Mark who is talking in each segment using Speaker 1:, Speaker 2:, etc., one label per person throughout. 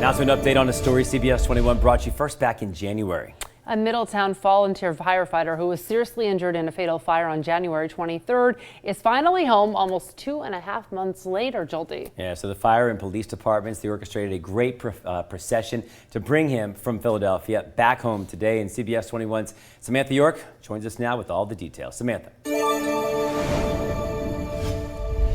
Speaker 1: Now to an update on a story CBS 21 brought you first back in January.
Speaker 2: A Middletown volunteer firefighter who was seriously injured in a fatal fire on January 23rd is finally home almost 2.5 months later, Jolty.
Speaker 1: Yeah, so the fire and police departments, they orchestrated a great procession to bring him from Philadelphia back home today. And CBS 21's Samantha York joins us now with all the details. Samantha.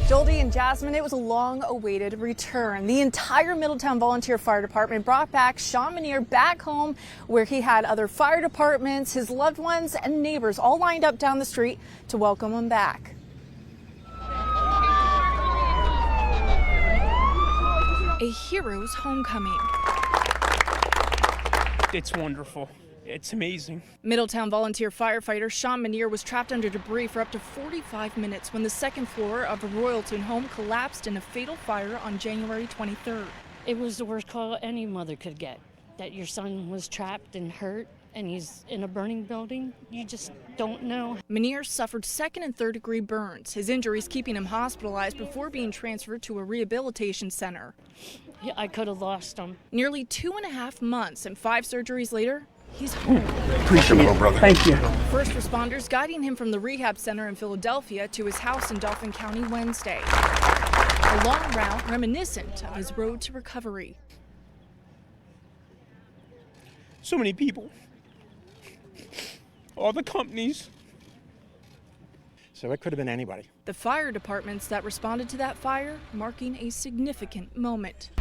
Speaker 3: Jolty and Jasmine, it was a long-awaited return. The entire Middletown Volunteer Fire Department brought back Shawn Menear back home, where he had other fire departments, his loved ones, and neighbors all lined up down the street to welcome him back. A hero's homecoming.
Speaker 4: It's wonderful. It's amazing.
Speaker 3: Middletown volunteer firefighter Shawn Menear was trapped under debris for up to 45 minutes when the second floor of a Royalton home collapsed in a fatal fire on January 23rd.
Speaker 5: It was the worst call any mother could get, that your son was trapped and hurt and he's in a burning building. You just don't know.
Speaker 3: Menear suffered second and third degree burns, his injuries keeping him hospitalized before being transferred to a rehabilitation center.
Speaker 5: Yeah, I could have lost him.
Speaker 3: Nearly 2.5 months and 5 surgeries later, he's home.
Speaker 6: Appreciate it, brother. Thank you.
Speaker 3: First responders guiding him from the rehab center in Philadelphia to his house in Dauphin County Wednesday. A long route reminiscent of his road to recovery.
Speaker 4: So many people. All the companies.
Speaker 6: So it could have been anybody.
Speaker 3: The fire departments that responded to that fire marking a significant moment.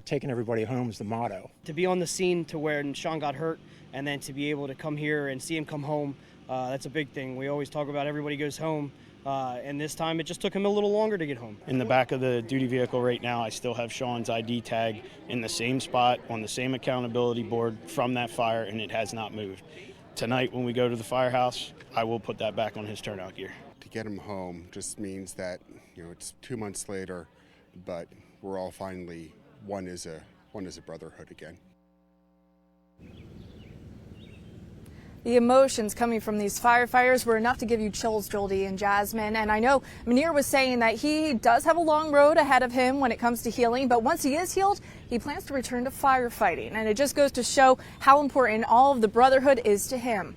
Speaker 6: Taking everybody home is the motto.
Speaker 7: To be on the scene to where Shawn got hurt and then to be able to come here and see him come home, that's a big thing. We always talk about everybody goes home, and this time it just took him a little longer to get home.
Speaker 8: In the back of the duty vehicle right now, I still have Shawn's ID tag in the same spot on the same accountability board from that fire, and it has not moved. Tonight when we go to the firehouse, I will put that back on his turnout gear.
Speaker 9: To get him home just means that, it's 2 months later, but we're all finally one is a brotherhood again.
Speaker 3: The emotions coming from these firefighters were enough to give you chills, Jolty and Jasmine. And I know Menear was saying that he does have a long road ahead of him when it comes to healing, but once he is healed, he plans to return to firefighting. And it just goes to show how important all of the brotherhood is to him.